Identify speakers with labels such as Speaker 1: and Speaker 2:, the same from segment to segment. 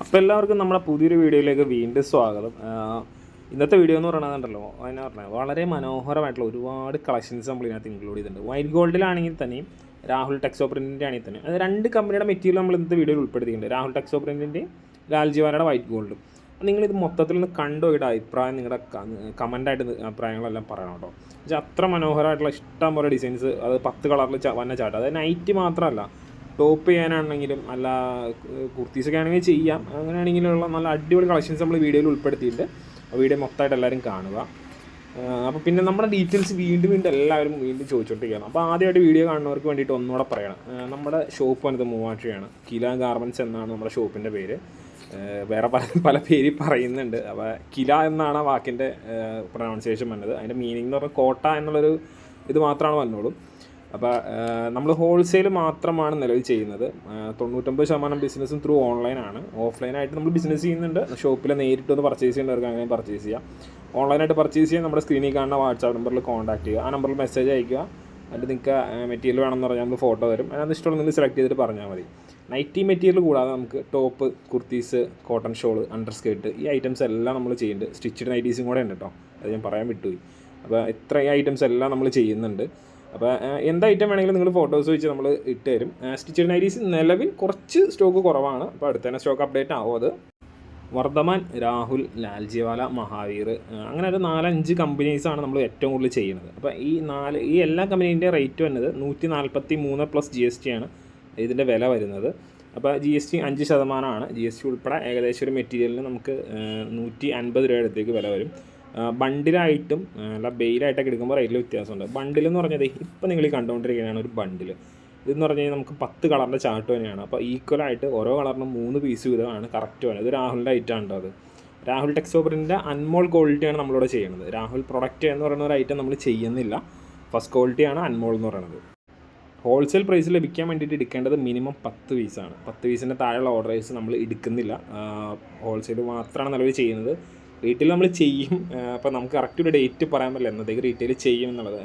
Speaker 1: അപ്പോൾ എല്ലാവർക്കും നമ്മുടെ പുതിയൊരു വീഡിയോയിലേക്ക് വീണ്ടും സ്വാഗതം. ഇന്നത്തെ വീഡിയോ എന്ന് പറയുന്നതുണ്ടല്ലോ, അതിനെ പറഞ്ഞാൽ വളരെ മനോഹരമായിട്ടുള്ള ഒരുപാട് കളക്ഷൻസ് നമ്മൾ ഇതിനകത്ത് ഇൻക്ലൂഡ് ചെയ്തിട്ടുണ്ട്. വൈറ്റ് ഗോൾഡിലാണെങ്കിൽ തന്നെയും രാഹുൽ ടെക്സോ പ്രിൻറ്റിൻ്റെ ആണെങ്കിൽ തന്നെ അത് രണ്ട് കമ്പനിയുടെ മെറ്റീരിയൽ നമ്മൾ ഇന്നത്തെ വീഡിയോയിൽ ഉൾപ്പെടുത്തിയിട്ടുണ്ട്. രാഹുൽ ടെക്സോ പ്രിൻറ്റിൻ്റെയും ലാൽജിവാലയുടെ വൈറ്റ് ഗോൾഡും. നിങ്ങളിത് മൊത്തത്തിൽ നിന്ന് കണ്ടുപോയിട്ട് അഭിപ്രായം നിങ്ങളുടെ കമൻ്റായിട്ട് അഭിപ്രായങ്ങളെല്ലാം പറയണം കേട്ടോ. പക്ഷേ അത്ര മനോഹരമായിട്ടുള്ള ഇഷ്ടം പോലെ ഡിസൈൻസ്, അത് 10 കളറിൽ വന്ന ചാട്ടം. അത് നൈറ്റ് മാത്രമല്ല, ടോപ്പ് ചെയ്യാനാണെങ്കിലും അല്ല കുർത്തീസൊക്കെ ആണെങ്കിൽ ചെയ്യാം. അങ്ങനെയാണെങ്കിലുള്ള നല്ല അടിപൊളി കളക്ഷൻസ് നമ്മൾ വീഡിയോയിൽ ഉൾപ്പെടുത്തിയിട്ട് വീഡിയോ മൊത്തമായിട്ട് എല്ലാവരും കാണുക. അപ്പോൾ പിന്നെ നമ്മുടെ ഡീറ്റെയിൽസ് വീണ്ടും എല്ലാവരും ചോദിച്ചുകൊണ്ടിരിക്കുകയാണ്. അപ്പോൾ ആദ്യമായിട്ട് വീഡിയോ കാണുന്നവർക്ക് വേണ്ടിയിട്ട് ഒന്നുകൂടെ പറയണം, നമ്മുടെ ഷോപ്പ് വന്നത് മൂവാറ്റുപുഴയാണ്. കില ഗാർമെൻറ്റ്സ് എന്നാണ് നമ്മുടെ ഷോപ്പിൻ്റെ പേര്. വേറെ പല പേര് പറയുന്നുണ്ട്. അപ്പോൾ കില എന്നാണ് ആ വാക്കിൻ്റെ പ്രൊനൗൺസിയേഷൻ വന്നത്. അതിൻ്റെ മീനിങ് എന്ന് പറഞ്ഞാൽ കോട്ട എന്നുള്ളൊരു ഇത് മാത്രമാണ് വന്നോളും. അപ്പോൾ നമ്മൾ ഹോൾസെയിൽ മാത്രമാണ് നിലവിൽ ചെയ്യുന്നത്. 99% ബിസിനസ്സും ത്രൂ ഓൺലൈനാണ്. ഓഫ്ലൈനായിട്ട് നമ്മൾ ബിസിനസ് ചെയ്യുന്നുണ്ട്. ഷോപ്പിൽ നേരിട്ടൊന്ന് പർച്ചേസ് ചെയ്യേണ്ടവർക്ക് അങ്ങനെ പർച്ചേസ് ചെയ്യാം. ഓൺലൈനായിട്ട് പർച്ചേസ് ചെയ്യാൻ നമ്മുടെ സ്ക്രീനിൽ കാണുന്ന വാട്സാപ്പ് നമ്പറിൽ കോൺടാക്ട് ചെയ്യുക. ആ നമ്പറിൽ മെസ്സേജ് അയക്കുക. എന്നിട്ട് നിങ്ങൾക്ക് മെറ്റീരിയൽ വേണമെന്ന് പറഞ്ഞാൽ നമുക്ക് ഫോട്ടോ തരും. അതിനകത്ത് ഇഷ്ടമുള്ള നിങ്ങൾ സെലക്ട് ചെയ്തിട്ട് പറഞ്ഞാൽ മതി. നൈറ്റി മെറ്റീരിയൽ കൂടാതെ നമുക്ക് top, kurtis, cotton shawl, under skirt, ഈ ഐറ്റംസ് എല്ലാം നമ്മൾ ചെയ്യുന്നുണ്ട്. സ്റ്റിച്ചഡ് നൈറ്റീസും കൂടെ ഉണ്ട് കേട്ടോ, അത് ഞാൻ പറയാൻ വിട്ടുപോയി. അപ്പോൾ ഇത്ര ഐറ്റംസ് എല്ലാം നമ്മൾ ചെയ്യുന്നുണ്ട്. അപ്പോൾ എന്ത് ഐറ്റം വേണമെങ്കിലും നിങ്ങൾ ഫോട്ടോസ് വെച്ച് നമ്മൾ ഇട്ട് തരും. സ്റ്റിച്ചഡ് നൈറ്റീസ് നിലവിൽ കുറച്ച് സ്റ്റോക്ക് കുറവാണ്. അപ്പോൾ അടുത്ത തന്നെ സ്റ്റോക്ക് അപ്ഡേറ്റ് ആവും. അത് വർദ്ധമാൻ, രാഹുൽ, ലാൽജിവാല, മഹാവീർ, അങ്ങനെ ഒരു 4-5 കമ്പനീസാണ് നമ്മൾ ഏറ്റവും കൂടുതൽ ചെയ്യുന്നത്. അപ്പോൾ ഈ എല്ലാ കമ്പനീൻ്റെ റേറ്റ് വന്നത് 143 പ്ലസ് GST ആണ് ഇതിൻ്റെ വില വരുന്നത്. അപ്പോൾ GST 5% GST ഉൾപ്പെടെ ഏകദേശം ഒരു മെറ്റീരിയലിന് നമുക്ക് 150 രൂപ അടുത്തേക്ക് വില വരും. ബണ്ടിലായിട്ടും അല്ല ബെയിലായിട്ടൊക്കെ എടുക്കുമ്പോൾ റേറ്റിൽ വ്യത്യാസമുണ്ട്. ബണ്ടിൽ എന്ന് പറഞ്ഞത് ഇപ്പോൾ നിങ്ങൾ കണ്ടുകൊണ്ടിരിക്കുകയാണ് ഒരു ബണ്ടിൽ. ഇതെന്ന് പറഞ്ഞു കഴിഞ്ഞാൽ നമുക്ക് 10 കളറിൻ്റെ ചാർട്ട് തന്നെയാണ്. അപ്പോൾ ഈക്വലായിട്ട് ഓരോ കളറിനും 3 പീസ് വീതമാണ് കറക്റ്റ് വേണം. ഇത് രാഹുലിൻ്റെ ഐറ്റം ഉണ്ടോ? അത് രാഹുൽ ടെക്സോ പ്രിൻറ്റിൻ്റെ അൺമോൾ ക്വാളിറ്റിയാണ് നമ്മളിവിടെ ചെയ്യുന്നത്. രാഹുൽ പ്രൊഡക്റ്റ് എന്ന് പറയുന്ന ഒരു ഐറ്റം നമ്മൾ ചെയ്യുന്നില്ല. ഫസ്റ്റ് ക്വാളിറ്റിയാണ് അൺമോൾ എന്ന് പറയുന്നത്. ഹോൾസെയിൽ പ്രൈസിൽ ലഭിക്കാൻ വേണ്ടിയിട്ട് എടുക്കേണ്ടത് മിനിമം 10 പീസാണ്. 10 പീസിൻ്റെ താഴെയുള്ള ഓർഡേഴ്സ് നമ്മൾ എടുക്കുന്നില്ല. ഹോൾസെയിൽ മാത്രമാണ് നിലവിൽ ചെയ്യുന്നത്. റീറ്റെയിൽ നമ്മൾ ചെയ്യും. അപ്പോൾ നമുക്ക് കറക്റ്റ് ഒരു ഡേറ്റ് പറയാൻ പറ്റില്ല എന്നത്തേക്ക് റീറ്റെയിൽ ചെയ്യും എന്നുള്ളത്.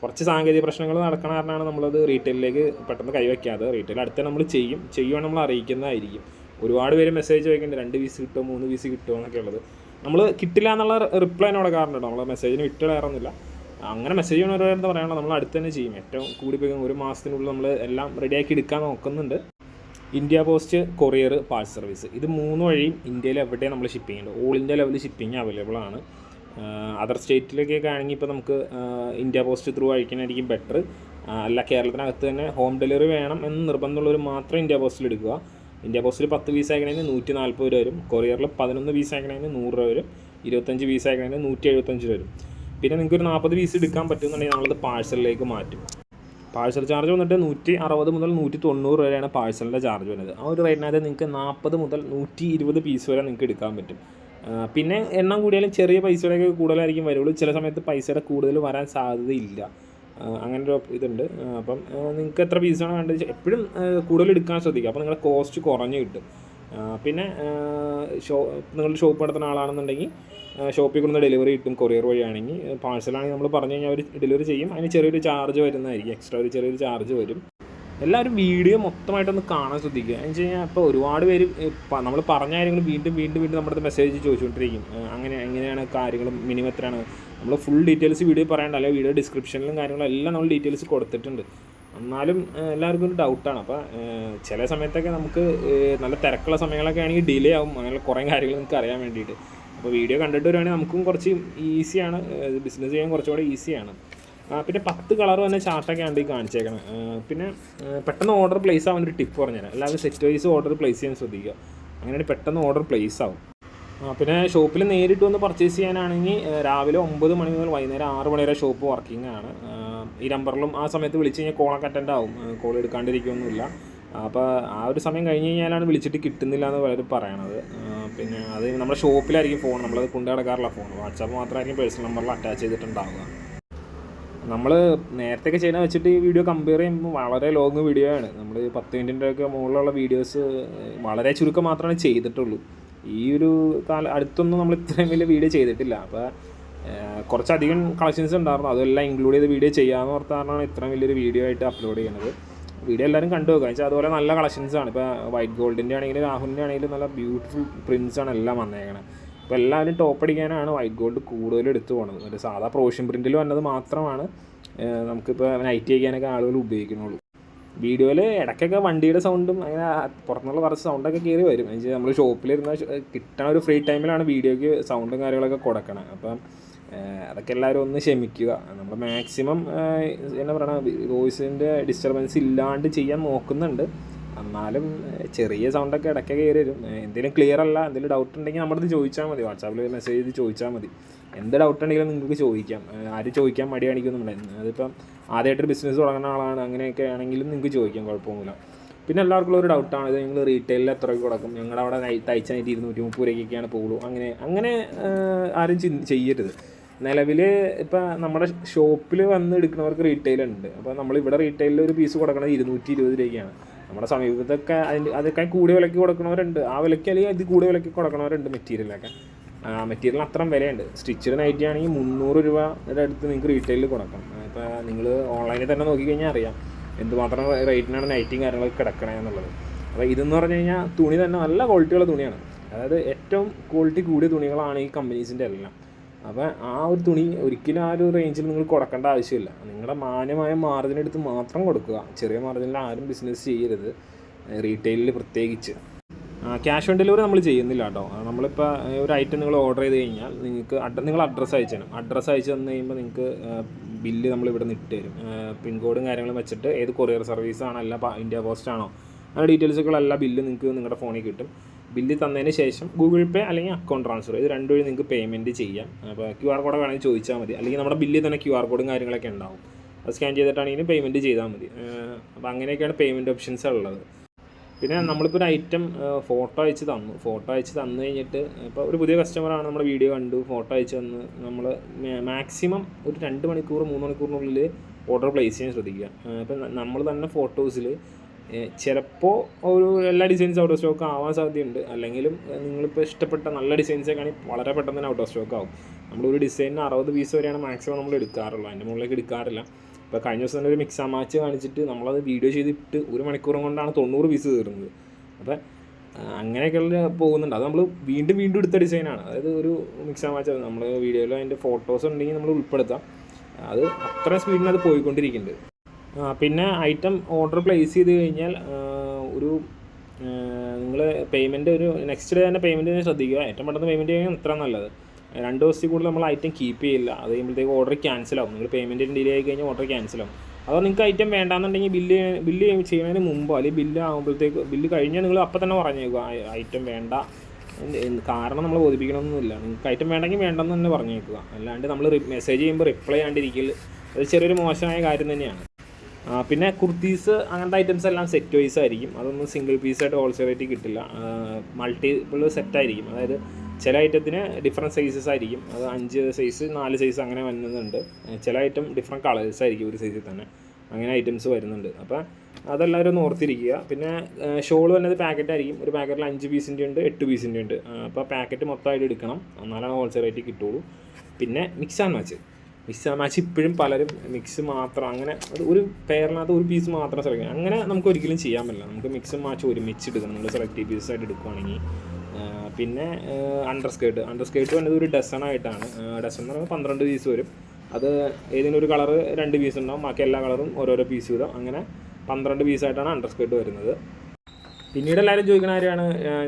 Speaker 1: കുറച്ച് സാങ്കേതിക പ്രശ്നങ്ങൾ നടക്കണ കാരണമാണ് നമ്മളത് റീറ്റെയിലേക്ക് പെട്ടെന്ന് കൈവയ്ക്കാതെ. റീറ്റെയിൽ അടുത്ത് നമ്മൾ ചെയ്യുവാണെങ്കിൽ നമ്മൾ അറിയിക്കുന്നതായിരിക്കും. ഒരുപാട് പേര് മെസ്സേജ് ചോദിക്കുന്നുണ്ട് 2 പീസ് കിട്ടുമോ 3 പീസ് കിട്ടുമോ എന്നൊക്കെ ഉള്ളത്. നമ്മൾ കിട്ടില്ല എന്നുള്ള റിപ്ലൈ എന്നോട് കാരണം കേട്ടോ. നമ്മൾ മെസ്സേജിന് വിട്ട് കയറുന്നില്ല. അങ്ങനെ മെസ്സേജ് ചെയ്യണവരെന്താ പറയാനുള്ളത്, നമ്മൾ അടുത്ത് തന്നെ ചെയ്യും. ഏറ്റവും കൂടിപ്പോയി 1 മാസത്തിനുള്ളിൽ നമ്മൾ എല്ലാം റെഡിയാക്കി എടുക്കാൻ നോക്കുന്നുണ്ട്. India post, courier, parcel service, ഇത് 3 വഴിയും ഇന്ത്യയിൽ എവിടെയും നമ്മൾ ഷിപ്പിംഗ് ഉണ്ട്. ഓൾ ഇന്ത്യ ലെവലിൽ ഷിപ്പിംഗ് അവൈലബിൾ ആണ്. അതർ സ്റ്റേറ്റിലേക്കൊക്കെ ആണെങ്കിൽ ഇപ്പോൾ നമുക്ക് ഇന്ത്യ പോസ്റ്റ് ത്രൂ അയക്കാനായിരിക്കും ബെറ്റർ. അല്ല കേരളത്തിനകത്ത് തന്നെ ഹോം ഡെലിവറി വേണം എന്ന് നിർബന്ധമുള്ളവർ മാത്രം ഇന്ത്യ പോസ്റ്റിൽ എടുക്കുക. ഇന്ത്യ പോസ്റ്റിൽ 10 പീസ് അയക്കണതിന് 140 രൂപ വരും. കൊറിയറിൽ 11 പീസ് അയക്കണതിന് 100 രൂപ വരും. 25 പീസ് അയക്കണതിന് 175 രൂപ വരും. പിന്നെ നിങ്ങൾക്ക് ഒരു 40 പീസ് എടുക്കാൻ പറ്റുമെന്നുണ്ടെങ്കിൽ നമ്മളത് പാഴ്സലിലേക്ക് മാറ്റും. പാഴ്സൽ ചാർജ് വന്നിട്ട് 160 മുതൽ 190 വരെയാണ് പാഴ്സലിൻ്റെ ചാർജ് വരുന്നത്. ആ ഒരു റേറ്റിനകത്ത് നിങ്ങൾക്ക് 40 മുതൽ 120 പീസ് വരെ നിങ്ങൾക്ക് എടുക്കാൻ പറ്റും. പിന്നെ എണ്ണം കൂടിയാലും ചെറിയ പൈസയുടെയൊക്കെ കൂടുതലായിരിക്കും വരുള്ളൂ. ചില സമയത്ത് പൈസയുടെ കൂടുതൽ വരാൻ സാധ്യതയില്ല. അങ്ങനെ ഒരു ഇതുണ്ട്. അപ്പം നിങ്ങൾക്ക് എത്ര പീസാണ് വേണ്ടത് എപ്പോഴും കൂടുതൽ എടുക്കാൻ ശ്രദ്ധിക്കുക. അപ്പോൾ നിങ്ങളുടെ കോസ്റ്റ് കുറഞ്ഞ് കിട്ടും. പിന്നെ നിങ്ങൾ ഷോപ്പ് നടത്തുന്ന ആളാണെന്നുണ്ടെങ്കിൽ ഷോപ്പിൽ കൊണ്ടുവന്ന് ഡെലിവറി കിട്ടും. കൊറിയർ വഴിയാണെങ്കിൽ. പാഴ്സലാണെങ്കിൽ നമ്മൾ പറഞ്ഞു കഴിഞ്ഞാൽ അവർ ഡെലിവറി ചെയ്യും. അതിന് ചെറിയൊരു ചാർജ് വരുന്നതായിരിക്കും. എക്സ്ട്രാ ഒരു ചെറിയൊരു ചാർജ് വരും. എല്ലാവരും വീഡിയോ മൊത്തമായിട്ടൊന്ന് കാണാൻ ശ്രദ്ധിക്കുക. എന്ന് വെച്ച് കഴിഞ്ഞാൽ ഇപ്പോൾ ഒരുപാട് പേര് നമ്മൾ പറഞ്ഞ കാര്യങ്ങൾ വീണ്ടും നമ്മുടെ അടുത്ത് മെസ്സേജ് ചോദിച്ചുകൊണ്ടിരിക്കും. എങ്ങനെയാണ് കാര്യങ്ങളും മിനിമം എത്രയാണ്. നമ്മൾ ഫുൾ ഡീറ്റെയിൽസ് വീഡിയോ പറയേണ്ട, അല്ലെങ്കിൽ വീഡിയോ ഡിസ്ക്രിപ്ഷനിലും കാര്യങ്ങളും എല്ലാം നമ്മൾ ഡീറ്റെയിൽസ് കൊടുത്തിട്ടുണ്ട്. എന്നാലും എല്ലാവർക്കും ഒരു ഡൗട്ടാണ്. അപ്പോൾ ചില സമയത്തൊക്കെ നമുക്ക് നല്ല തിരക്കുള്ള സമയങ്ങളൊക്കെ ആണെങ്കിൽ ഡിലേ ആവും. അങ്ങനെയുള്ള കുറേ കാര്യങ്ങൾ നമുക്ക് അറിയാൻ വേണ്ടിയിട്ട്. അപ്പോൾ വീഡിയോ കണ്ടിട്ട് വരുവാണെങ്കിൽ നമുക്കും കുറച്ച് ഈസിയാണ്. ബിസിനസ് ചെയ്യാൻ കുറച്ചുകൂടെ ഈസിയാണ്. പിന്നെ 10 കളർ തന്നെ ചാർട്ടൊക്കെ ആണ് ഈ കാണിച്ചേക്കണം. പിന്നെ പെട്ടെന്ന് ഓർഡർ പ്ലേസ് ആവാൻ ഒരു ടിപ്പ് പറഞ്ഞുതരാം. എല്ലാവരും സെറ്റ് വൈസ് ഓർഡർ പ്ലേസ് ചെയ്യാൻ ശ്രദ്ധിക്കുക. അങ്ങനെയാണ് പെട്ടെന്ന് ഓർഡർ പ്ലേസ് ആവും. പിന്നെ ഷോപ്പിൽ നേരിട്ട് വന്ന് പർച്ചേസ് ചെയ്യാനാണെങ്കിൽ രാവിലെ 9 മണി മുതൽ വൈകുന്നേരം 6 മണി വരെ ഷോപ്പ് വർക്കിംഗ് ആണ്. ഈ നമ്പറിലും ആ സമയത്ത് വിളിച്ച് കഴിഞ്ഞാൽ കോളൊക്കെ അറ്റൻഡ് ആവും. കോൾ എടുക്കാണ്ടിരിക്കുകയൊന്നുമില്ല. അപ്പോൾ ആ ഒരു സമയം കഴിഞ്ഞ് കഴിഞ്ഞാലാണ് വിളിച്ചിട്ട് കിട്ടുന്നില്ല എന്ന് പലരും പറയണത്. പിന്നെ അത് നമ്മുടെ ഷോപ്പിലായിരിക്കും ഫോൺ, നമ്മളത് കൊണ്ടു നടക്കാറില്ല ഫോൺ. വാട്സാപ്പ് മാത്രമായിരിക്കും പേഴ്സണൽ നമ്പറിൽ അറ്റാച്ച് ചെയ്തിട്ടുണ്ടാവുക. നമ്മൾ നേരത്തെയൊക്കെ ചെയ്യുന്ന വെച്ചിട്ട് ഈ വീഡിയോ കമ്പയർ ചെയ്യുമ്പോൾ വളരെ ലോങ് വീഡിയോ ആണ്. നമ്മൾ 10 മിനിറ്റിൻ്റെയൊക്കെ മുകളിലുള്ള വീഡിയോസ് വളരെ ചുരുക്കം മാത്രമേ ചെയ്തിട്ടുള്ളൂ. ഈ ഒരു അടുത്തൊന്നും നമ്മൾ ഇത്രയും വലിയ വീഡിയോ ചെയ്തിട്ടില്ല. അപ്പോൾ കുറച്ചധികം കളക്ഷൻസ് ഉണ്ടായിരുന്നു. അതെല്ലാം ഇൻക്ലൂഡ് ചെയ്ത് വീഡിയോ ചെയ്യാമെന്ന് ഓർത്താറാണ് ഇത്രയും വലിയൊരു വീഡിയോ ആയിട്ട് അപ്ലോഡ് ചെയ്യുന്നത്. വീഡിയോ എല്ലാവരും കണ്ടു നോക്കുക. വെച്ചാൽ അതുപോലെ നല്ല കളക്ഷൻസാണ്. ഇപ്പോൾ വൈറ്റ് ഗോൾഡിൻ്റെ ആണെങ്കിലും രാഹുലിൻ്റെ ആണെങ്കിലും നല്ല ബ്യൂട്ടിഫുൾ പ്രിൻസാണ് എല്ലാം വന്നേക്കണത്. അപ്പോൾ എല്ലാവരും ടോപ്പ് അടിക്കാനാണ് വൈറ്റ് ഗോൾഡ് കൂടുതൽ എടുത്തു പോകുന്നത്. ഒരു സാധാ പ്രോഷ്യൻ പ്രിൻറ്റിൽ വന്നത് മാത്രമാണ് നമുക്കിപ്പോൾ നൈറ്റ് ചെയ്യാനൊക്കെ ആളുകൾ ഉപയോഗിക്കുന്നുള്ളൂ. വീഡിയോയിൽ ഇടയ്ക്കൊക്കെ വണ്ടിയുടെ സൗണ്ടും അങ്ങനെ പുറത്തുനിന്നുള്ള കുറച്ച് സൗണ്ടൊക്കെ കയറി വരും. എന്നുവെച്ചാൽ നമ്മൾ ഷോപ്പിലിരുന്ന കിട്ടണ ഒരു ഫ്രീ ടൈമിലാണ് വീഡിയോയ്ക്ക് സൗണ്ടും കാര്യങ്ങളൊക്കെ കൊടുക്കണം. അപ്പം അതൊക്കെ എല്ലാവരും ഒന്ന് ക്ഷമിക്കുക. നമ്മൾ മാക്സിമം എന്താ പറയുക വോയിസിൻ്റെ ഡിസ്റ്റർബൻസ് ഇല്ലാണ്ട് ചെയ്യാൻ നോക്കുന്നുണ്ട്. എന്നാലും ചെറിയ സൗണ്ടൊക്കെ ഇടയ്ക്ക് കയറി വരും. എന്തെങ്കിലും ക്ലിയർ അല്ല, എന്തെങ്കിലും ഡൗട്ട് ഉണ്ടെങ്കിൽ നമ്മുടെ അടുത്ത് ചോദിച്ചാൽ മതി. വാട്സാപ്പിൽ മെസ്സേജ് ചെയ്ത് ചോദിച്ചാൽ മതി. എന്ത് ഡൗട്ട് ഉണ്ടെങ്കിലും നിങ്ങൾക്ക് ചോദിക്കാം. ആരും ചോദിക്കാൻ മടി കാണിക്കുന്നുണ്ടായിരുന്നു. അതിപ്പം ആദ്യമായിട്ടൊരു ബിസിനസ് തുടങ്ങുന്ന ആളാണ്, അങ്ങനെയൊക്കെ ആണെങ്കിലും നിങ്ങൾക്ക് ചോദിക്കാം, കുഴപ്പമൊന്നുമില്ല. പിന്നെ എല്ലാവർക്കും ഒരു ഡൗട്ടാണ്, ഇത് നിങ്ങൾ റീറ്റെയിലിൽ എത്ര രൂപ കൊടുക്കും? ഞങ്ങളുടെ അവിടെ തയ്ച്ച നൈറ്റ് 230 രൂപയ്ക്കൊക്കെയാണ് പോകുള്ളൂ. അങ്ങനെ ആരും ചെയ്യരുത്. നിലവിൽ ഇപ്പം നമ്മുടെ ഷോപ്പിൽ വന്ന് എടുക്കുന്നവർക്ക് റീറ്റെയിലുണ്ട്. അപ്പോൾ നമ്മളിവിടെ റീറ്റെയിലിൽ ഒരു പീസ് കൊടുക്കുന്നത് 220 രൂപയ്ക്കാണ്. നമ്മുടെ സമീപത്തൊക്കെ അതൊക്കെ കൂടിയ വിലയ്ക്ക് കൊടുക്കുന്നവരുണ്ട്. ആ വിലയ്ക്ക് അല്ലെങ്കിൽ അത് കൂടിയ വിലയ്ക്ക് കൊടുക്കുന്നവരുണ്ട്. മെറ്റീരിയൽ അത്രയും വിലയുണ്ട്. സ്റ്റിച്ചഡ് നൈറ്റി ആണെങ്കിൽ 300 രൂപയുടെ അടുത്ത് നിങ്ങൾക്ക് റീറ്റെയിലിൽ കൊടുക്കാം. ഇപ്പോൾ നിങ്ങൾ ഓൺലൈനിൽ തന്നെ നോക്കിക്കഴിഞ്ഞാൽ അറിയാം എന്തുമാത്രം റേറ്റിനാണ് നൈറ്റിയും കാര്യങ്ങളൊക്കെ കിടക്കണേ എന്നുള്ളത്. അപ്പോൾ ഇതെന്ന് പറഞ്ഞു കഴിഞ്ഞാൽ തുണി തന്നെ നല്ല ക്വാളിറ്റിയുള്ള തുണിയാണ്. അതായത് ഏറ്റവും ക്വാളിറ്റി കൂടിയ തുണികളാണ് ഈ കമ്പനീസിൻ്റെ എല്ലാം. അപ്പോൾ ആ ഒരു തുണി ഒരിക്കലും ആ ഒരു റേഞ്ചിൽ നിങ്ങൾ കൊടുക്കേണ്ട ആവശ്യമില്ല. നിങ്ങളുടെ മാന്യമായ മാർജിനെടുത്ത് മാത്രം കൊടുക്കുക. ചെറിയ മാർജിനിൽ ആരും ബിസിനസ് ചെയ്യരുത്, റീറ്റെയിലിൽ പ്രത്യേകിച്ച്. ക്യാഷ് ഓൺ ഡെലിവറി നമ്മൾ ചെയ്യുന്നില്ല കേട്ടോ. നമ്മളിപ്പോൾ ഒരു ഐറ്റം നിങ്ങൾ ഓർഡർ ചെയ്ത് കഴിഞ്ഞാൽ നിങ്ങൾക്ക് നിങ്ങൾ അഡ്രസ്സ് അയച്ചു തരും. അഡ്രസ്സ് അയച്ചു തന്നു കഴിയുമ്പോൾ നിങ്ങൾക്ക് ബില്ല് നമ്മളിവിടെ നിന്ന് ഇട്ട് തരും. പിൻകോഡും കാര്യങ്ങളും വെച്ചിട്ട് ഏത് കൊറിയർ സർവീസാണോ അല്ല ഇന്ത്യ പോസ്റ്റ് ആണോ അങ്ങനെ ഡീറ്റെയിൽസുകളെല്ലാം ബില്ല് നിങ്ങൾക്ക് നിങ്ങളുടെ ഫോണിൽ കിട്ടും. ബില്ല് തന്നതിന് ശേഷം ഗൂഗിൾ പേ അല്ലെങ്കിൽ അക്കൗണ്ട് ട്രാൻസ്ഫർ ഇത് രണ്ടും വഴി നിങ്ങൾക്ക് പേയ്മെൻറ്റ് ചെയ്യാം. അപ്പോൾ QR കോഡ് വേണമെങ്കിൽ ചോദിച്ചാൽ മതി. അല്ലെങ്കിൽ നമ്മുടെ ബില്ലിൽ തന്നെ QR കോഡും കാര്യങ്ങളൊക്കെ ഉണ്ടാവും. അത് സ്കാൻ ചെയ്തിട്ടാണെങ്കിലും പേയ്മെൻറ്റ് ചെയ്താൽ മതി. അപ്പോൾ അങ്ങനെയൊക്കെയാണ് പേയ്മെൻറ്റ് ഓപ്ഷൻസ് ഉള്ളത്. പിന്നെ നമ്മളിപ്പോൾ ഒരു ഐറ്റം ഫോട്ടോ അയച്ച് തന്നു കഴിഞ്ഞിട്ട് ഇപ്പോൾ ഒരു പുതിയ കസ്റ്റമറാണ് നമ്മുടെ വീഡിയോ കണ്ടു, ഫോട്ടോ അയച്ച് തന്ന് നമ്മൾ മാക്സിമം ഒരു 2 മണിക്കൂർ 3 മണിക്കൂറിനുള്ളിൽ ഓർഡർ പ്ലേസ് ചെയ്യാൻ ശ്രദ്ധിക്കുക. ഇപ്പം നമ്മൾ തന്നെ ഫോട്ടോസിൽ ചിലപ്പോൾ ഒരു എല്ലാ ഡിസൈൻസ് ഔട്ട് ഓഫ് സ്റ്റോക്ക് ആവാൻ സാധ്യതയുണ്ട്. അല്ലെങ്കിലും നിങ്ങളിപ്പോൾ ഇഷ്ടപ്പെട്ട നല്ല ഡിസൈൻസൊക്കെ ആണെങ്കിൽ വളരെ പെട്ടെന്ന് തന്നെ ഔട്ട് ഓഫ് സ്റ്റോക്ക് ആവും. നമ്മളൊരു ഡിസൈനിന് 60 പീസ് വരെയാണ് മാക്സിമം നമ്മൾ എടുക്കാറുള്ളത്. അതിൻ്റെ മുകളിലേക്ക് എടുക്കാറില്ല. ഇപ്പോൾ കഴിഞ്ഞ ദിവസം തന്നെ ഒരു മിക്സ് ആൻഡ് മാച്ച് കാണിച്ചിട്ട് നമ്മളത് വീഡിയോ ചെയ്തിട്ട് 1 മണിക്കൂറും കൊണ്ടാണ് 90 പീസ് തീർന്നത്. അപ്പോൾ അങ്ങനെയൊക്കെയുള്ള പോകുന്നുണ്ട്. അത് നമ്മൾ വീണ്ടും എടുത്ത ഡിസൈനാണ്. അതായത് ഒരു മിക്സ് ആൻഡ് മാച്ച് നമ്മൾ വീഡിയോയിൽ അതിൻ്റെ ഫോട്ടോസ് ഉണ്ടെങ്കിൽ നമ്മൾ ഉൾപ്പെടുത്താം. അത് അത്ര സ്പീഡിന് അത് പോയിക്കൊണ്ടിരിക്കുന്നുണ്ട്. പിന്നെ ഐറ്റം ഓർഡർ പ്ലേസ് ചെയ്ത് കഴിഞ്ഞാൽ ഒരു നിങ്ങൾ പേയ്മെൻറ്റ് ഒരു നെക്സ്റ്റ് ഡേ തന്നെ പേയ്മെൻറ്റ് ശ്രദ്ധിക്കുക. ഏറ്റവും പെട്ടെന്ന് പേയ്മെൻറ്റ് ചെയ്യാൻ അത്ര നല്ലത്. 2 ദിവസത്തിൽ കൂടുതൽ നമ്മൾ ഐറ്റം കീപ്പ് ചെയ്യില്ല. അത് കഴിയുമ്പോഴത്തേക്ക് ഓർഡർ ക്യാൻസലാവും. നിങ്ങൾ പേയ്മെൻറ്റിന് ഡിലേ ആയി കഴിഞ്ഞാൽ ഓർഡർ ക്യാൻസലാവും. അതോ നിങ്ങൾക്ക് ഐറ്റം വേണ്ടാന്നുണ്ടെങ്കിൽ ബില്ല് ചെയ്യുന്നതിന് മുമ്പോ അല്ലെങ്കിൽ ബില്ല് കഴിഞ്ഞാൽ നിങ്ങൾ അപ്പം തന്നെ പറഞ്ഞേക്കുക ഐറ്റം വേണ്ട. കാരണം നമ്മൾ ബോധിപ്പിക്കണമെന്നൊന്നുമില്ല. നിങ്ങൾക്ക് ഐറ്റം വേണ്ടെങ്കിൽ വേണ്ടെന്ന് തന്നെ പറഞ്ഞേക്കുക. അല്ലാണ്ട് നമ്മൾ മെസ്സേജ് ചെയ്യുമ്പോൾ റിപ്ലൈ ചെയ്യാണ്ടിരിക്കൽ അത് ചെറിയൊരു മോശമായ കാര്യം തന്നെയാണ്. പിന്നെ കുർത്തീസ് അങ്ങനത്തെ ഐറ്റംസ് എല്ലാം സെറ്റ് വൈസ് ആയിരിക്കും. അതൊന്നും സിംഗിൾ പീസായിട്ട് ഹോൾസെയിൽ റേറ്റ് കിട്ടില്ല. മൾട്ടിപ്പിൾ സെറ്റായിരിക്കും. അതായത് ചില ഐറ്റത്തിന് ഡിഫറെൻറ്റ് സൈസസ് ആയിരിക്കും. അത് 5 സൈസ് 4 സൈസ് അങ്ങനെ വരുന്നുണ്ട്. ചില ഐറ്റം ഡിഫറെൻറ്റ് കളേഴ്സ് ആയിരിക്കും ഒരു സൈസിൽ തന്നെ. അങ്ങനെ ഐറ്റംസ് വരുന്നുണ്ട്. അപ്പോൾ അതെല്ലാവരും ഒന്ന് ഓർത്തിരിക്കുക. പിന്നെ ഷോൾ വരുന്നത് പാക്കറ്റ് ആയിരിക്കും. ഒരു പാക്കറ്റിൽ 5 പീസിൻ്റെ ഉണ്ട്, 8 പീസിൻ്റെ ഉണ്ട്. അപ്പോൾ പാക്കറ്റ് മൊത്തമായിട്ട് എടുക്കണം, എന്നാലാണ് ഹോൾസെയിൽ റേറ്റ് കിട്ടുള്ളൂ. പിന്നെ മിക്സ് ആൻഡ് മാച്ച് ഇപ്പോഴും പലരും മിക്സ് മാത്രം അങ്ങനെ ഒരു പെയറിനകത്ത് ഒരു പീസ് മാത്രം സെലക്ട് ചെയ്യണം. അങ്ങനെ നമുക്ക് ഒരിക്കലും ചെയ്യാൻ പറ്റില്ല. നമുക്ക് മിക്സും മാച്ച് ഒരുമിച്ച് എടുക്കണം നമ്മൾ സെലക്റ്റീവ് പീസായിട്ട് എടുക്കുകയാണെങ്കിൽ. പിന്നെ അണ്ടർസ്കേർട്ട് വന്നത് ഒരു ഡസണായിട്ടാണ്. ഡസൺ എന്ന് പറയുമ്പോൾ 12 പീസ് വരും. അത് ഏതെങ്കിലും ഒരു കളറ് 2 പീസ് ഉണ്ടാവും, ബാക്കി എല്ലാ കളറും ഓരോരോ പീസ് വീതം. അങ്ങനെ 12 പീസായിട്ടാണ് അണ്ടർസ്കേർട്ട് വരുന്നത്. പിന്നീട് എല്ലാവരും ചോദിക്കുന്ന കാര്യമാണ്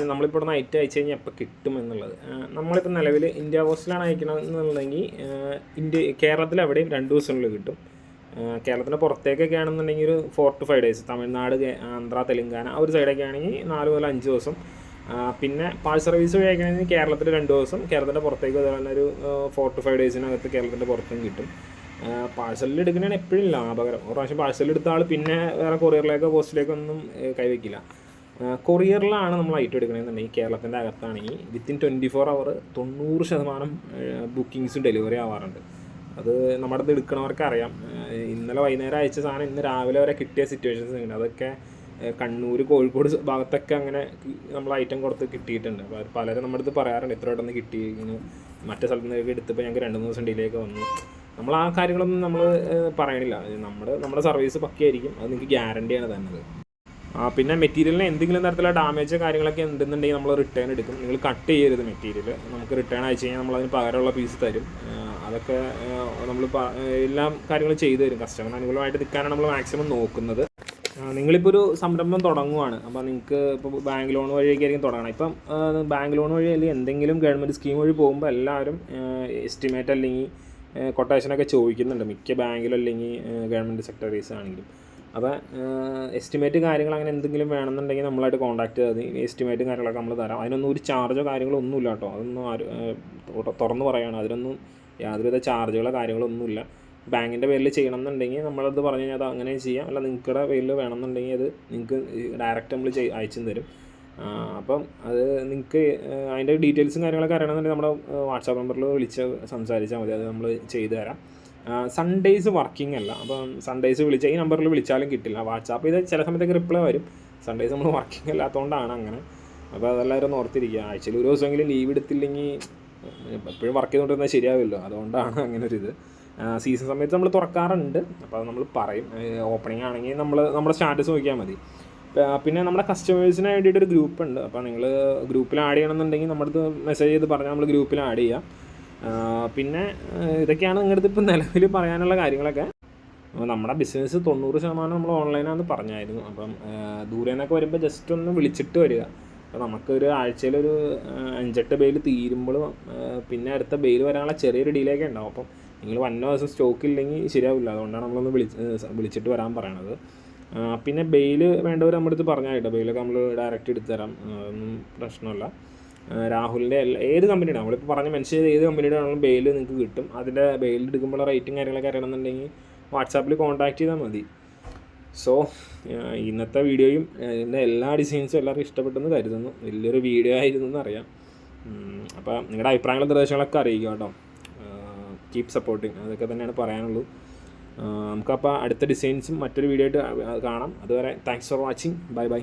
Speaker 1: നമ്മളിപ്പോൾ ഇവിടെ നൈറ്റ് അയച്ചു കഴിഞ്ഞാൽ എപ്പോൾ കിട്ടും എന്നുള്ളത്. നമ്മളിപ്പോൾ നിലവിൽ ഇന്ത്യ പോസ്റ്റിലാണ് അയക്കണമെന്നുണ്ടെങ്കിൽ കേരളത്തിൽ എവിടെയും 2 ദിവസങ്ങളിൽ കിട്ടും. കേരളത്തിന് പുറത്തേക്കൊക്കെ ആണെന്നുണ്ടെങ്കിൽ ഒരു 4 to 5 days. തമിഴ്നാട്, ആന്ധ്ര, തെലുങ്കാന ആ ഒരു സൈഡൊക്കെ ആണെങ്കിൽ 4 മുതൽ 5 ദിവസം. പിന്നെ പാഴ്സൽ സർവീസ് വഴി അയക്കണമെങ്കിൽ കേരളത്തിൽ 2 ദിവസം, കേരളത്തിൻ്റെ പുറത്തേക്ക് അതുപോലെ ഒരു 4 to 5 days കേരളത്തിൻ്റെ പുറത്തും കിട്ടും. പാഴ്സലിൽ എടുക്കുന്നതാണ് എപ്പോഴും ലാഭകരം. ഒരു പ്രാവശ്യം പാഴ്സലിൽ എടുത്ത ആൾ പിന്നെ വേറെ കൊറിയറിലേക്കോ പോസ്റ്റിലേക്കൊന്നും കൈവയ്ക്കില്ല. കൊറിയറിലാണ് നമ്മൾ ഐറ്റം എടുക്കണമെന്നുണ്ടെങ്കിൽ കേരളത്തിൻ്റെ അകത്താണെങ്കിൽ വിത്തിൻ 24 hour 90% ബുക്കിങ്സും ഡെലിവറി ആവാറുണ്ട്. അത് നമ്മുടെ അടുത്ത് എടുക്കണവർക്ക് അറിയാം. ഇന്നലെ വൈകുന്നേരം അയച്ച സാധനം ഇന്ന് രാവിലെ വരെ കിട്ടിയ സിറ്റുവേഷൻസ് ഉണ്ട്. അതൊക്കെ കണ്ണൂർ, കോഴിക്കോട് ഭാഗത്തൊക്കെ അങ്ങനെ നമ്മൾ ഐറ്റം കൊടുത്ത് കിട്ടിയിട്ടുണ്ട്. അപ്പോൾ പലരും നമ്മുടെ അടുത്ത് പറയാറുണ്ട് ഇത്ര പെട്ടെന്ന് കിട്ടി, ഇങ്ങനെ മറ്റേ സ്ഥലത്ത് നിന്നൊക്കെ എടുത്തപ്പോൾ ഞങ്ങൾക്ക് 2-3 ദിവസം ഡിലേക്ക് വന്നു. നമ്മൾ ആ കാര്യങ്ങളൊന്നും നമ്മൾ പറയണില്ല. നമ്മുടെ സർവീസ് പക്കയായിരിക്കും, അത് നിങ്ങൾക്ക് ഗ്യാരണ്ടിയാണ് തന്നത്. പിന്നെ മെറ്റീരിയലിന് എന്തെങ്കിലും തരത്തിലുള്ള ഡാമേജ് കാര്യങ്ങളൊക്കെ ഉണ്ടെന്നുണ്ടെങ്കിൽ നമ്മൾ റിട്ടേൺ എടുക്കും. നിങ്ങൾ കട്ട് ചെയ്യരുത് മെറ്റീരിയൽ. നമുക്ക് റിട്ടേൺ അയച്ചു കഴിഞ്ഞാൽ നമ്മളതിന് പകരമുള്ള പീസ് തരും. അതൊക്കെ നമ്മൾ എല്ലാ കാര്യങ്ങളും ചെയ്തു തരും. കസ്റ്റമറിന് അനുകൂലമായിട്ട് നിൽക്കാനാണ് നമ്മൾ മാക്സിമം നോക്കുന്നത്. നിങ്ങളിപ്പോൾ ഒരു സംരംഭം തുടങ്ങുവാണ്, അപ്പോൾ നിങ്ങൾക്ക് ഇപ്പോൾ ബാങ്ക് ലോൺ വഴിയൊക്കെയായിരിക്കും തുടങ്ങണം. ഇപ്പം ബാങ്ക് ലോൺ വഴി അല്ലെങ്കിൽ എന്തെങ്കിലും ഗവൺമെൻറ് സ്കീം വഴി പോകുമ്പോൾ എല്ലാവരും എസ്റ്റിമേറ്റ് അല്ലെങ്കിൽ കൊട്ടേഷനൊക്കെ ചോദിക്കുന്നുണ്ട്, മിക്ക ബാങ്കിലും അല്ലെങ്കിൽ ഗവൺമെൻറ് സെക്ടറീസ് ആണെങ്കിലും. അപ്പോൾ എസ്റ്റിമേറ്റ് കാര്യങ്ങൾ അങ്ങനെ എന്തെങ്കിലും വേണമെന്നുണ്ടെങ്കിൽ നമ്മളായിട്ട് കോൺടാക്ട് ചെയ്താൽ മതി. എസ്റ്റിമേറ്റും കാര്യങ്ങളൊക്കെ നമ്മൾ തരാം. അതിനൊന്നും ഒരു ചാർജോ കാര്യങ്ങളോ ഒന്നുമില്ല കേട്ടോ. അതൊന്നും തുറന്ന് പറയുകയാണ്, അതിനൊന്നും യാതൊരുവിധ ചാർജുകളോ കാര്യങ്ങളോ ഒന്നുമില്ല. ബാങ്കിൻ്റെ പേരിൽ ചെയ്യണം എന്നുണ്ടെങ്കിൽ നമ്മളത് പറഞ്ഞു കഴിഞ്ഞാൽ അത് അങ്ങനെ ചെയ്യാം. അല്ല നിങ്ങളുടെ പേരിൽ വേണമെന്നുണ്ടെങ്കിൽ അത് നിങ്ങൾക്ക് ഡയറക്റ്റ് നമ്മൾ അയച്ചും തരും. അപ്പം അത് നിങ്ങൾക്ക് അതിൻ്റെ ഡീറ്റെയിൽസും കാര്യങ്ങളൊക്കെ അറിയണമെന്നുണ്ടെങ്കിൽ നമ്മുടെ വാട്സാപ്പ് നമ്പറിൽ വിളിച്ച് സംസാരിച്ചാൽ മതി, അത് നമ്മൾ ചെയ്തു തരാം. സൺഡേയ്സ് വർക്കിംഗ് അല്ല, അപ്പം സൺഡേയ്സ് വിളിച്ചാൽ ഈ നമ്പറിൽ വിളിച്ചാലും കിട്ടില്ല. വാട്സാപ്പ് ചെയ്താൽ ചില സമയത്തൊക്കെ റിപ്ലൈ വരും. സൺഡേയ്സ് നമ്മൾ വർക്കിംഗ് അല്ലാത്തതുകൊണ്ടാണ് അങ്ങനെ. അപ്പോൾ അതെല്ലാവരും ഒന്ന് ഓർത്തിരിക്കുക. ആഴ്ചയിൽ ഒരു ദിവസമെങ്കിലും ലീവ് എടുത്തില്ലെങ്കിൽ എപ്പോഴും വർക്ക് ചെയ്തുകൊണ്ടിരുന്നാൽ ശരിയാവില്ല. അതുകൊണ്ടാണ് അങ്ങനെ ഒരു ഇത്. സീസൺ സമയത്ത് നമ്മൾ തുറക്കാറുണ്ട്, അപ്പോൾ അത് നമ്മൾ പറയും. ഓപ്പണിംഗ് ആണെങ്കിൽ നമ്മുടെ സ്റ്റാറ്റസ് നോക്കിയാൽ മതി. പിന്നെ നമ്മുടെ കസ്റ്റമേഴ്സിന് വേണ്ടിയിട്ടൊരു ഗ്രൂപ്പ് ഉണ്ട്. അപ്പോൾ നിങ്ങൾ ഗ്രൂപ്പിൽ ആഡ് ചെയ്യണമെന്നുണ്ടെങ്കിൽ നമ്മുടെ അടുത്ത് മെസ്സേജ് ചെയ്ത് പറഞ്ഞാൽ നമ്മൾ ഗ്രൂപ്പിൽ ആഡ് ചെയ്യാം. പിന്നെ ഇതൊക്കെയാണ് നിങ്ങളുടെ അടുത്ത് ഇപ്പം നിലവിൽ പറയാനുള്ള കാര്യങ്ങളൊക്കെ. നമ്മുടെ ബിസിനസ് 90% നമ്മൾ ഓൺലൈനാണെന്ന് പറഞ്ഞായിരുന്നു. അപ്പം ദൂരെ നിന്നൊക്കെ വരുമ്പോൾ ജസ്റ്റ് ഒന്ന് വിളിച്ചിട്ട് വരിക. അപ്പോൾ നമുക്കൊരു ആഴ്ചയിലൊരു 5-8 ബെയിൽ തീരുമ്പോൾ പിന്നെ അടുത്ത ബെയിൽ വരാനുള്ള ചെറിയൊരു ഡിലേക്ക് ഉണ്ടാവും. അപ്പം നിങ്ങൾ 1 ദിവസം സ്റ്റോക്ക് ഇല്ലെങ്കിൽ ശരിയാവില്ല. അതുകൊണ്ടാണ് നമ്മളൊന്ന് വിളിച്ചിട്ട് വരാൻ പറയണത്. പിന്നെ ബെയിൽ വേണ്ടവർ നമ്മുടെ അടുത്ത് പറഞ്ഞാൽ കേട്ടോ, ബെയിലൊക്കെ നമ്മൾ ഡയറക്റ്റ് എടുത്തു തരാം, ഒന്നും പ്രശ്നമല്ല. രാഹുലിൻ്റെ ഏത് കമ്പനിയുടെ നമ്മളിപ്പോൾ പറഞ്ഞ് മെൻഷൻ ചെയ്ത് ഏത് കമ്പനിയുടെ ആണെങ്കിലും ബെയിൽ നിങ്ങൾക്ക് കിട്ടും. അതിൻ്റെ ബെയിൽ എടുക്കുമ്പോൾ റേറ്റും കാര്യങ്ങളൊക്കെ അറിയണമെന്നുണ്ടെങ്കിൽ വാട്സാപ്പിൽ കോൺടാക്ട് ചെയ്താൽ മതി. സോ ഇന്നത്തെ വീഡിയോയും ഇതിൻ്റെ എല്ലാ ഡിസൈൻസും എല്ലാവർക്കും ഇഷ്ടപ്പെട്ടെന്ന് കരുതുന്നു. വലിയൊരു വീഡിയോ ആയിരുന്നു എന്നറിയാം. അപ്പോൾ നിങ്ങളുടെ അഭിപ്രായങ്ങളും നിർദ്ദേശങ്ങളൊക്കെ അറിയിക്കുക കേട്ടോ. കീപ് സപ്പോർട്ടിങ്, അതൊക്കെ തന്നെയാണ് പറയാനുള്ളൂ. നമുക്കപ്പോൾ അടുത്ത ഡിസൈൻസും മറ്റൊരു വീഡിയോ ആയിട്ട് കാണാം. അതുവരെ thanks for watching. Bye bye.